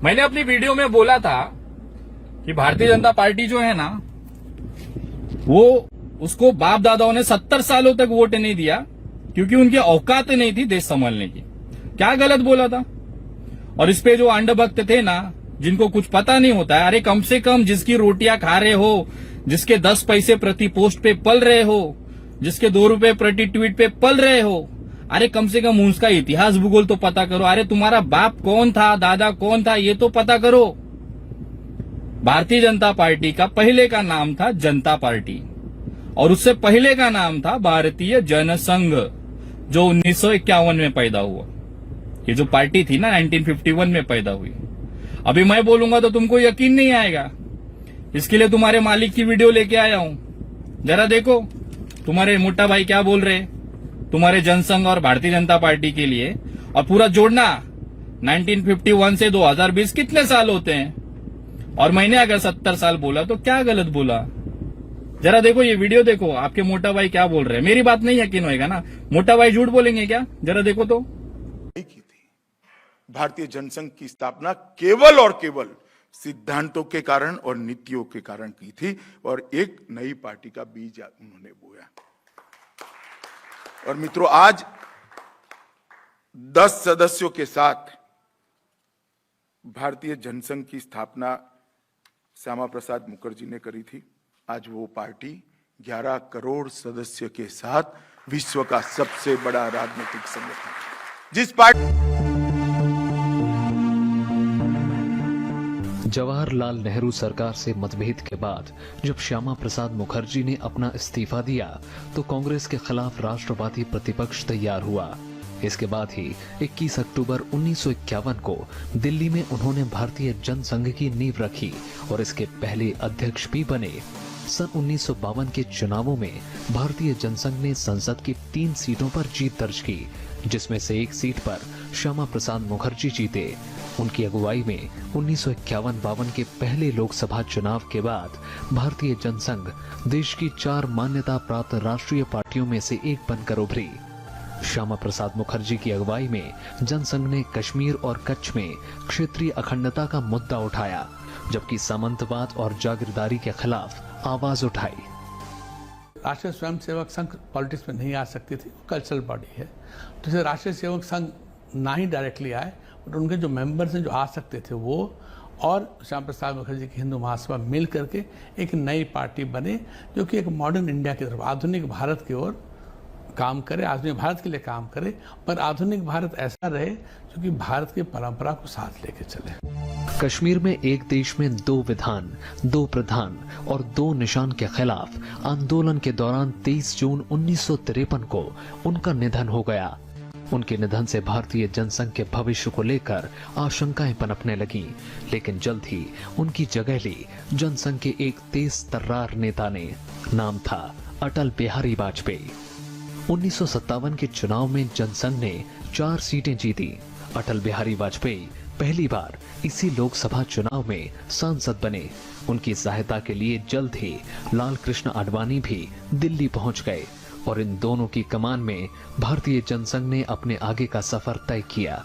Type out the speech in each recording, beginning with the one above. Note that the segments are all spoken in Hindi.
मैंने अपनी वीडियो में बोला था कि भारतीय जनता पार्टी जो है ना, वो उसको बाप दादाओं ने 70 सालों तक वोट नहीं दिया क्योंकि उनकी औकात नहीं थी देश संभालने की। क्या गलत बोला था? और इस पे जो अंधभक्त थे ना, जिनको कुछ पता नहीं होता है, अरे कम से कम जिसकी रोटियां खा रहे हो, जिसके 10 पैसे प्रति पोस्ट पे पल रहे हो, जिसके 2 रुपए प्रति ट्वीट पे पल रहे हो, अरे कम से कम उसका इतिहास भूगोल तो पता करो। अरे तुम्हारा बाप कौन था, दादा कौन था, ये तो पता करो। भारतीय जनता पार्टी का पहले का नाम था जनता पार्टी और उससे पहले का नाम था भारतीय जनसंघ, जो 1951 में पैदा हुआ। ये जो पार्टी थी ना 1951 में पैदा हुई। अभी मैं बोलूंगा तो तुमको यकीन नहीं आएगा, इसके लिए तुम्हारे मालिक की वीडियो लेके आया हूं। जरा देखो तुम्हारे मोटा भाई क्या बोल रहे तुम्हारे जनसंघ और भारतीय जनता पार्टी के लिए, और पूरा जोड़ना 1951 से 2020 कितने साल होते हैं। और मैंने अगर 70 साल बोला तो क्या गलत बोला? जरा देखो ये वीडियो देखो, आपके मोटा भाई क्या बोल रहे हैं। मेरी बात नहीं यकीन होएगा ना, मोटा भाई झूठ बोलेंगे क्या? जरा देखो तो। की थी भारतीय जनसंघ की स्थापना केवल और केवल सिद्धांतों के कारण और नीतियों के कारण की थी और एक नई पार्टी का बीज उन्होंने बोया। और मित्रों, आज 10 सदस्यों के साथ भारतीय जनसंघ की स्थापना श्यामा प्रसाद मुखर्जी ने करी थी। आज वो पार्टी 11 करोड़ सदस्य के साथ विश्व का सबसे बड़ा राजनीतिक संगठन, जिस पार्टी जवाहरलाल नेहरू सरकार से मतभेद के बाद जब श्यामा प्रसाद मुखर्जी ने अपना इस्तीफा दिया तो कांग्रेस के खिलाफ राष्ट्रवादी प्रतिपक्ष तैयार हुआ। इसके बाद ही 21 अक्टूबर 1951 को दिल्ली में उन्होंने भारतीय जनसंघ की नींव रखी और इसके पहले अध्यक्ष भी बने। सन 1952 के चुनावों में भारतीय जनसंघ ने संसद की 3 सीटों पर जीत दर्ज की, जिसमें से एक सीट पर श्यामा प्रसाद मुखर्जी जीते। उनकी अगुवाई में 1951-52 के पहले लोकसभा चुनाव के बाद भारतीय जनसंघ देश की 4 मान्यता प्राप्त राष्ट्रीय पार्टियों में से एक बनकर उभरी। श्यामा प्रसाद मुखर्जी की अगुवाई में जनसंघ ने कश्मीर और कच्छ में क्षेत्रीय अखंडता का मुद्दा उठाया, जबकि सामंतवाद और जागीरदारी के खिलाफ आवाज उठाई। राष्ट्रीय स्वयंसेवक संघ पॉलिटिक्स में नहीं आ सकती थी, कल्चरल बॉडी है, तो इसे राष्ट्रीय सेवक संघ ना ही डायरेक्टली आए, बट उनके जो मेंबर्स हैं जो आ सकते थे वो और श्यामा प्रसाद मुखर्जी की हिंदू महासभा मिल करके एक नई पार्टी बने, जो कि एक मॉडर्न इंडिया की तरफ, आधुनिक भारत की ओर काम करे, आधुनिक भारत के लिए काम करे, पर आधुनिक भारत ऐसा रहे जो कि भारत की परंपरा को साथ लेके चले। कश्मीर में एक देश में 2 विधान, 2 प्रधान और 2 निशान के खिलाफ आंदोलन के दौरान 23 जून 1953 को उनका निधन हो गया। उनके निधन से भारतीय जनसंघ के भविष्य को लेकर आशंकाएं पनपने लगीं, लेकिन जल्द ही उनकी जगह ली जनसंघ के एक तेज तर्रार नेता ने। नाम था अटल बिहारी वाजपेयी। 1957 के चुनाव में जनसंघ ने 4 सीटें जीती। अटल बिहारी वाजपेयी पहली बार इसी लोकसभा चुनाव में सांसद बने। उनकी सहायता के लिए जल्द ही लाल कृष्ण आडवाणी भी दिल्ली पहुंच गए और इन दोनों की कमान में भारतीय जनसंघ ने अपने आगे का सफर तय किया।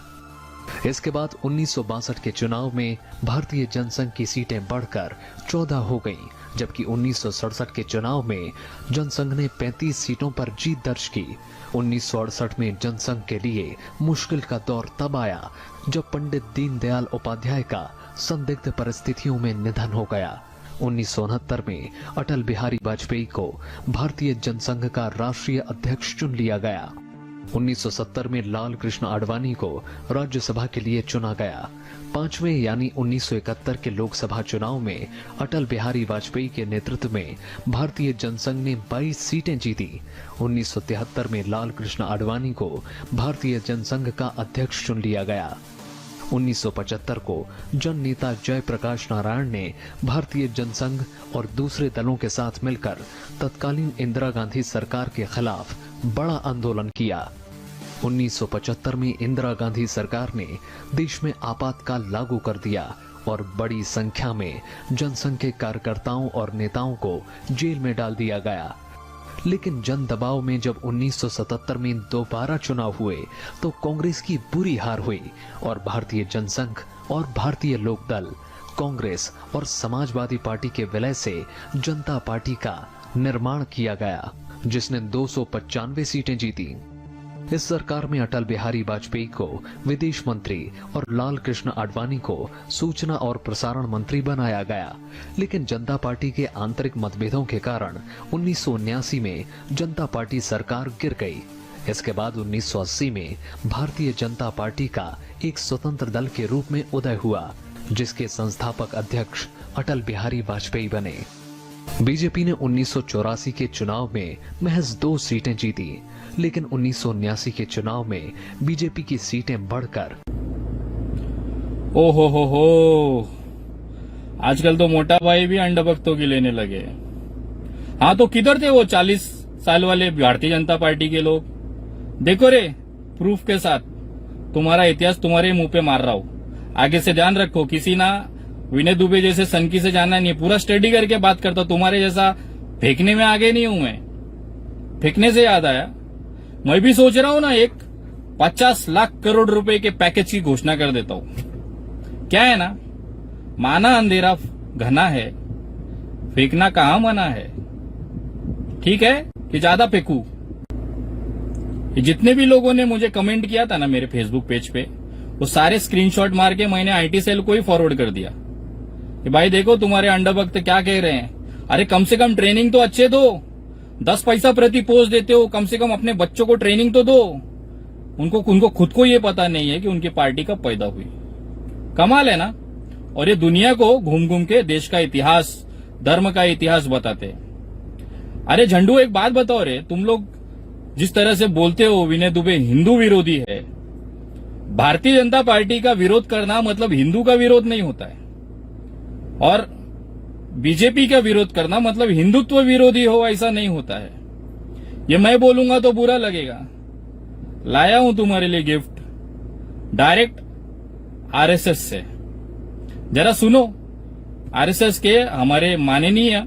इसके बाद 1962 के चुनाव में भारतीय जनसंघ की सीटें बढ़कर 14 हो गईं, जबकि 1967 के चुनाव में जनसंघ ने 35 सीटों पर जीत दर्ज की। 1968 में जनसंघ के लिए मुश्किल का दौर तब आया जब पंडित दीनदयाल उपाध्याय का संदिग्ध परिस्थितियों में निधन हो गया। 1969 में अटल बिहारी वाजपेयी को भारतीय जनसंघ का राष्ट्रीय अध्यक्ष चुन लिया गया। 1970 में लाल कृष्ण आडवाणी को राज्यसभा के लिए चुना गया। 5वें यानी 1971 के लोकसभा चुनाव में अटल बिहारी वाजपेयी के नेतृत्व में भारतीय जनसंघ ने 22 सीटें जीती। 1973 में लाल कृष्ण आडवाणी को भारतीय जनसंघ का अध्यक्ष चुन लिया गया। 1975 को जन नेता जयप्रकाश नारायण ने भारतीय जनसंघ और दूसरे दलों के साथ मिलकर तत्कालीन इंदिरा गांधी सरकार के खिलाफ बड़ा आंदोलन किया। 1975 में इंदिरा गांधी सरकार ने देश में आपातकाल लागू कर दिया और बड़ी संख्या में जनसंघ के कार्यकर्ताओं और नेताओं को जेल में डाल दिया गया। लेकिन जन दबाव में जब 1977 में दोबारा चुनाव हुए तो कांग्रेस की बुरी हार हुई और भारतीय जनसंघ और भारतीय लोकदल, कांग्रेस और समाजवादी पार्टी के विलय से जनता पार्टी का निर्माण किया गया, जिसने 295 सीटें जीती। इस सरकार में अटल बिहारी वाजपेयी को विदेश मंत्री और लाल कृष्ण आडवाणी को सूचना और प्रसारण मंत्री बनाया गया, लेकिन जनता पार्टी के आंतरिक मतभेदों के कारण 1979 में जनता पार्टी सरकार गिर गई। इसके बाद 1980 में भारतीय जनता पार्टी का एक स्वतंत्र दल के रूप में उदय हुआ, जिसके संस्थापक अध्यक्ष अटल बिहारी वाजपेयी बने। बीजेपी ने 1984 के चुनाव में महज 2 सीटें जीती, लेकिन 1979 के चुनाव में बीजेपी की सीटें बढ़कर ओ हो, आजकल तो मोटा भाई भी अंडभक्तों की लेने लगे। हाँ, तो किधर थे वो 40 साल वाले भारतीय जनता पार्टी के लोग? देखो रे, प्रूफ के साथ तुम्हारा इतिहास तुम्हारे मुंह पे मार रहा हूं। आगे से ध्यान रखो, किसी ना विनय दुबे जैसे सनकी से जाना नहीं, पूरा स्टडी करके बात करता। तुम्हारे जैसा फेंकने में आगे नहीं हूं मैं। फेंकने से याद आया, मैं भी सोच रहा हूं ना, एक 50 लाख करोड़ रुपए के पैकेज की घोषणा कर देता हूं। क्या है ना, माना अंधेरा घना है, फेंकना कहां मना है। ठीक है कि ज्यादा फेंकू? जितने भी लोगों ने मुझे कमेंट किया था ना मेरे फेसबुक पेज पे, वो सारे स्क्रीनशॉट मार के मैंने आईटी सेल को ही फॉरवर्ड कर दिया कि भाई देखो तुम्हारे अंडभक्त क्या कह रहे हैं। अरे कम से कम ट्रेनिंग तो अच्छे दो, 10 पैसा प्रति पोस्ट देते हो, कम से कम अपने बच्चों को ट्रेनिंग तो दो। उनको खुद को ये पता नहीं है कि उनकी पार्टी कब पैदा हुई। कमाल है ना। और ये दुनिया को घूम घूम के देश का इतिहास, धर्म का इतिहास बताते हैं। अरे झंडू, एक बात बताओ रे, तुम लोग जिस तरह से बोलते हो विनय दुबे हिंदू विरोधी है, भारतीय जनता पार्टी का विरोध करना मतलब हिंदू का विरोध नहीं होता है, और बीजेपी का विरोध करना मतलब हिंदुत्व विरोधी हो ऐसा नहीं होता है। ये मैं बोलूंगा तो बुरा लगेगा। लाया हूं तुम्हारे लिए गिफ्ट डायरेक्ट आरएसएस से। जरा सुनो, आरएसएस के हमारे माननीय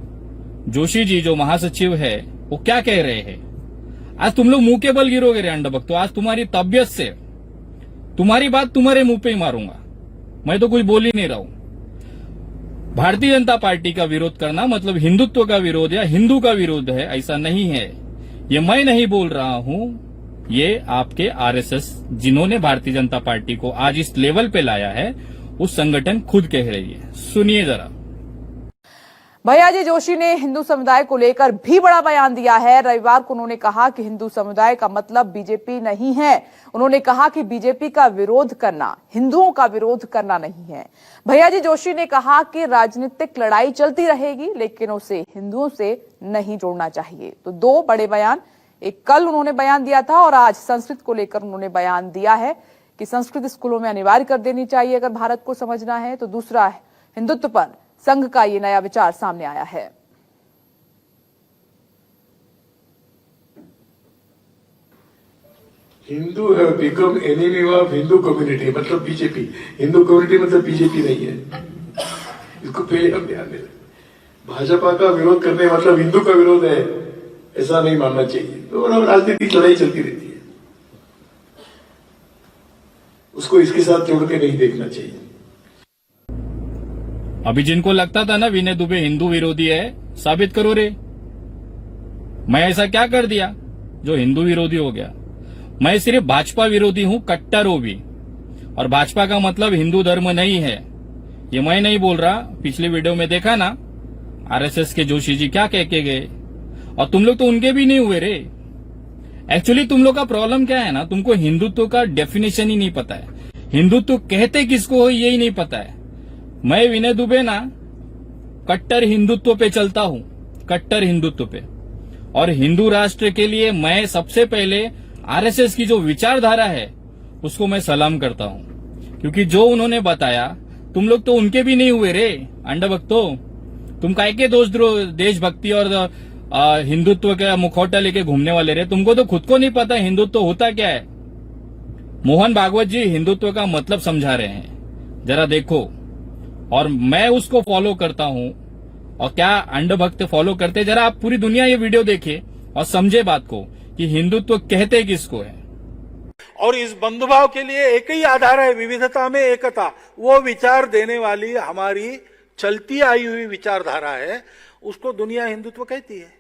जोशी जी जो महासचिव है वो क्या कह रहे हैं। आज तुम लोग मुंह के बल गिरोगे रे अंडभक्त। तो आज तुम्हारी तबियत से तुम्हारी बात तुम्हारे मुंह पे ही मारूंगा। मैं तो कुछ बोल ही नहीं रहा हूं। भारतीय जनता पार्टी का विरोध करना मतलब हिंदुत्व का विरोध या हिंदू का विरोध है, ऐसा नहीं है। ये मैं नहीं बोल रहा हूं, ये आपके आरएसएस जिन्होंने भारतीय जनता पार्टी को आज इस लेवल पे लाया है उस संगठन खुद कह रही है। सुनिए जरा। भैयाजी जोशी ने हिंदू समुदाय को लेकर भी बड़ा बयान दिया है। रविवार को उन्होंने कहा कि हिंदू समुदाय का मतलब बीजेपी नहीं है। उन्होंने कहा कि बीजेपी का विरोध करना हिंदुओं का विरोध करना नहीं है। भैयाजी जोशी ने कहा कि राजनीतिक लड़ाई चलती रहेगी, लेकिन उसे हिंदुओं से नहीं जोड़ना चाहिए। तो 2 बड़े बयान, एक कल उन्होंने बयान दिया था और आज संस्कृत को लेकर उन्होंने बयान दिया है कि संस्कृत स्कूलों में अनिवार्य कर देनी चाहिए अगर भारत को समझना है। तो दूसरा हिंदुत्व पर संघ का ये नया विचार सामने आया है। Hindu have become enemy of Hindu community, मतलब बीजेपी। हिंदू कम्युनिटी मतलब बीजेपी नहीं है, इसको पहले हम ध्यान दें। भाजपा का विरोध करने मतलब हिंदू का विरोध है, ऐसा नहीं मानना चाहिए। तो राजनीतिक लड़ाई चलती रहती है, उसको इसके साथ जोड़ के नहीं देखना चाहिए। अभी जिनको लगता था ना विनय दुबे हिंदू विरोधी है, साबित करो रे। मैं ऐसा क्या कर दिया जो हिंदू विरोधी हो गया? मैं सिर्फ भाजपा विरोधी हूं, कट्टर हूं भी। और भाजपा का मतलब हिंदू धर्म नहीं है, ये मैं नहीं बोल रहा। पिछले वीडियो में देखा ना आरएसएस के जोशी जी क्या कह के गए, और तुम लोग तो उनके भी नहीं हुए रे। एक्चुअली तुम लोग का प्रॉब्लम क्या है ना, तुमको हिंदुत्व का डेफिनेशन ही नहीं पता है। हिंदुत्व कहते किसको हो यही नहीं पता है। मैं विनय दुबे ना कट्टर हिंदुत्व पे चलता हूं, कट्टर हिंदुत्व पे। और हिंदू राष्ट्र के लिए मैं सबसे पहले आरएसएस की जो विचारधारा है उसको मैं सलाम करता हूं, क्योंकि जो उन्होंने बताया तुम लोग तो उनके भी नहीं हुए रे अंडभक्तों। तुम काय के देशभक्ति और हिंदुत्व का मुखौटा लेके घूमने वाले रे। तुमको तो खुद को नहीं पता हिंदुत्व होता क्या है। मोहन भागवत जी हिंदुत्व का मतलब समझा रहे हैं, जरा देखो। और मैं उसको फॉलो करता हूं, और क्या अंडभक्त फॉलो करते। जरा आप पूरी दुनिया ये वीडियो देखिए, और समझे बात को कि हिंदुत्व कहते किसको है। और इस बंधुभाव के लिए एक ही आधार है, विविधता में एकता। वो विचार देने वाली हमारी चलती आई हुई विचारधारा है, उसको दुनिया हिंदुत्व कहती है।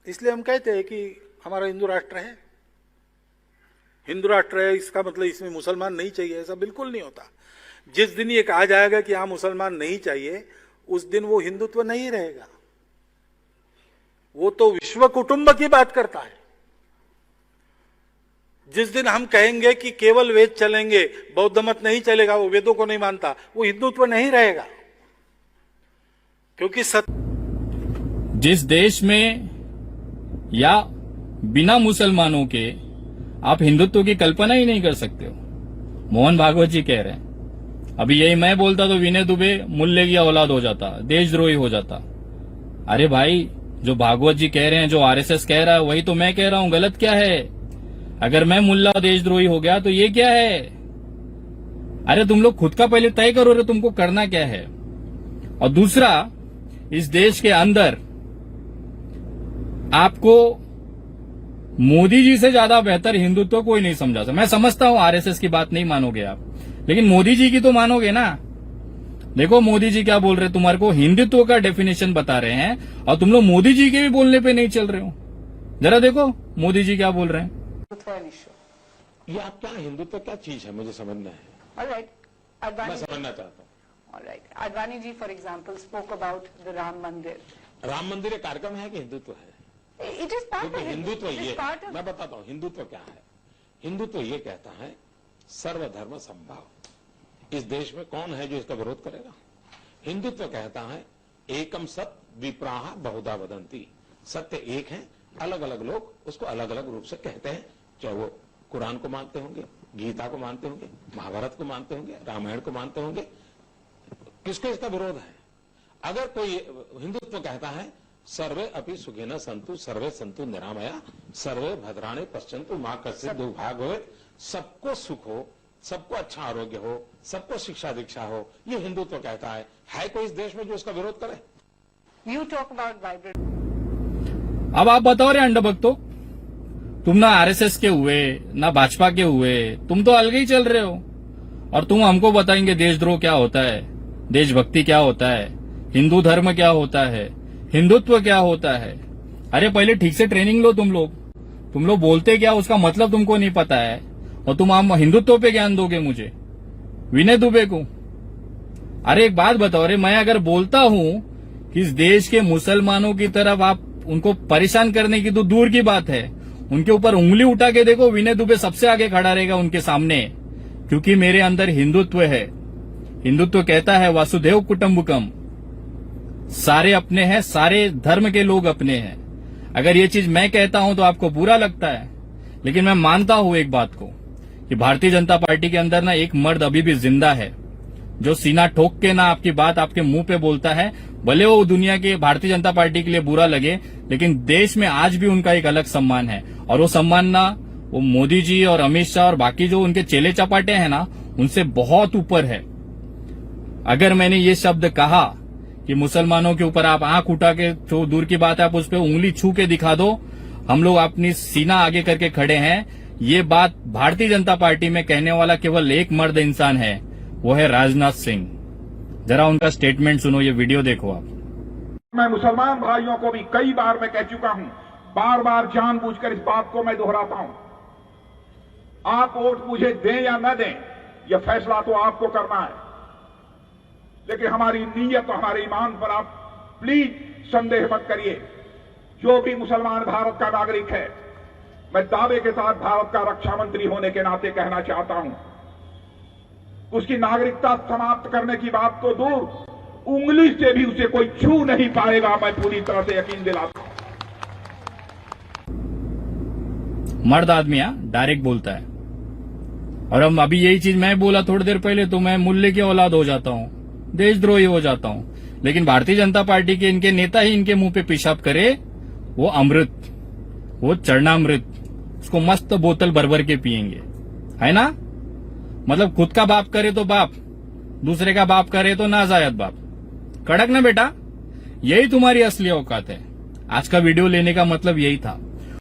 इसलिए हम कहते हैं कि हमारा हिंदू राष्ट्र है। हिंदू राष्ट्र है इसका मतलब इसमें मुसलमान नहीं चाहिए, ऐसा बिल्कुल नहीं होता। जिस दिन ये कहा जाएगा कि यहां मुसलमान नहीं चाहिए, उस दिन वो हिंदुत्व नहीं रहेगा। वो तो विश्व कुटुंब की बात करता है। जिस दिन हम कहेंगे कि केवल वेद चलेंगे, बौद्ध मत नहीं चलेगा, वो वेदों को नहीं मानता, वो हिंदुत्व नहीं रहेगा। क्योंकि जिस देश में या बिना मुसलमानों के आप हिंदुत्व की कल्पना ही नहीं कर सकते हो। मोहन भागवत जी कह रहे हैं, अभी यही मैं बोलता तो विनय दुबे मुल्ले की औलाद हो जाता, देशद्रोही हो जाता। अरे भाई, जो भागवत जी कह रहे हैं, जो आरएसएस कह रहा है, वही तो मैं कह रहा हूं। गलत क्या है? अगर मैं मुल्ला देशद्रोही हो गया तो ये क्या है? अरे तुम लोग खुद का पहले तय करो रे, तुमको करना क्या है। और दूसरा, इस देश के अंदर आपको मोदी जी से ज्यादा बेहतर हिंदुत्व कोई नहीं समझा सकता। मैं समझता हूं आरएसएस की बात नहीं मानोगे आप, लेकिन मोदी जी की तो मानोगे ना। देखो मोदी जी क्या बोल रहे हैं, तुम्हारे को हिंदुत्व का डेफिनेशन बता रहे हैं और तुम लोग मोदी जी के भी बोलने पे नहीं चल रहे हो। जरा देखो मोदी जी क्या बोल रहे हैं। ये आप क्या हिंदुत्व क्या चीज है, मुझे समझना है। मैं समझना चाहता हूँ। Advani ji, for example, spoke about the Ram Mandir. Ram मंदिर एक कार्यक्रम है कि हिंदुत्व है? It is part क्योंकि of हिंदुत्व it. It ये is part of मैं बताता हूँ हिंदुत्व क्या है। हिंदुत्व ये कहता है सर्वधर्म समभाव। इस देश में कौन है जो इसका विरोध करेगा? हिंदुत्व कहता है एकम सत विप्राह बहुधा वदंती। सत्य एक है, अलग अलग लोग उसको अलग अलग रूप से कहते हैं, चाहे वो कुरान को मानते होंगे, गीता को मानते होंगे, महाभारत को मानते होंगे, रामायण को मानते होंगे। किसको इसका विरोध है? अगर कोई हिंदुत्व कहता है सर्वे अपि सुखिनः सन्तु सर्वे सन्तु निरामया सर्वे भद्राणि पश्यन्तु मां कश्चित् दुर्भाग् भवेत्, सबको सुख हो, सबको अच्छा आरोग्य हो, सबको शिक्षा दीक्षा हो, ये हिंदुत्व कहता है कोई इस देश में जो इसका विरोध करे? You talk about vibrant. अब आप बताओ रे अंडभक्तों, तुम ना आरएसएस के हुए ना भाजपा के हुए, तुम तो अलग ही चल रहे हो। और तुम हमको बताएंगे देशद्रोह क्या होता है, देशभक्ति क्या होता है, हिंदू धर्म क्या होता है, हिंदुत्व क्या होता है। अरे पहले ठीक से ट्रेनिंग लो तुम लोग बोलते क्या उसका मतलब तुमको नहीं पता है, और तुम हम हिंदुत्व पे ज्ञान दोगे मुझे, विनय दुबे को। अरे एक बात बताओ रे, मैं अगर बोलता हूं कि इस देश के मुसलमानों की तरफ आप उनको परेशान करने की तो दूर की बात है, उनके ऊपर उंगली उठा के देखो, विनय दुबे सबसे आगे खड़ा रहेगा उनके सामने, क्योंकि मेरे अंदर हिंदुत्व है। हिंदुत्व कहता है वासुदेव कुटुंबकम, सारे अपने हैं, सारे धर्म के लोग अपने हैं। अगर ये चीज मैं कहता हूं तो आपको बुरा लगता है, लेकिन मैं मानता हूं एक बात को कि भारतीय जनता पार्टी के अंदर ना एक मर्द अभी भी जिंदा है, जो सीना ठोक के ना आपकी बात आपके मुंह पे बोलता है। भले वो दुनिया के भारतीय जनता पार्टी के लिए बुरा लगे, लेकिन देश में आज भी उनका एक अलग सम्मान है, और वो सम्मान ना वो मोदी जी और अमित शाह और बाकी जो उनके चेले चपाटे हैं ना, उनसे बहुत ऊपर है। अगर मैंने ये शब्द कहा कि मुसलमानों के ऊपर आप आंख उठा के, तो दूर की बात है आप उस पर उंगली छू के दिखा दो, हम लोग अपनी सीना आगे करके खड़े हैं। ये बात भारतीय जनता पार्टी में कहने वाला केवल एक मर्द इंसान है, वो है राजनाथ सिंह। जरा उनका स्टेटमेंट सुनो, ये वीडियो देखो आप। मैं मुसलमान भाइयों को भी कई बार मैं कह चुका हूं, बार बार जानबूझकर इस बात को मैं दोहराता हूं, आप वोट मुझे दें या न दें, यह फैसला तो आपको करना है, लेकिन हमारी नीयत और हमारे ईमान पर आप प्लीज संदेह मत करिए। जो भी मुसलमान भारत का नागरिक है, मैं दावे के साथ भारत का रक्षा मंत्री होने के नाते कहना चाहता हूं, उसकी नागरिकता समाप्त करने की बात तो दूर, उंगली से भी उसे कोई छू नहीं पाएगा, मैं पूरी तरह से यकीन दिलाता हूं। मर्द आदमी डायरेक्ट बोलता है। और हम अभी यही चीज मैं बोला थोड़ी देर पहले, तो मैं मुल्ले की औलाद हो जाता हूं, देशद्रोही हो जाता हूं। लेकिन भारतीय जनता पार्टी के इनके नेता ही इनके मुंह पे पेशाब करे, वो अमृत, वो चरणामृत, उसको मस्त बोतल भर भर के पिएंगे, है ना। मतलब खुद का बाप करे तो बाप, दूसरे का बाप करे तो नाजायज बाप। कड़क ना बेटा, यही तुम्हारी असली औकात है। आज का वीडियो लेने का मतलब यही था।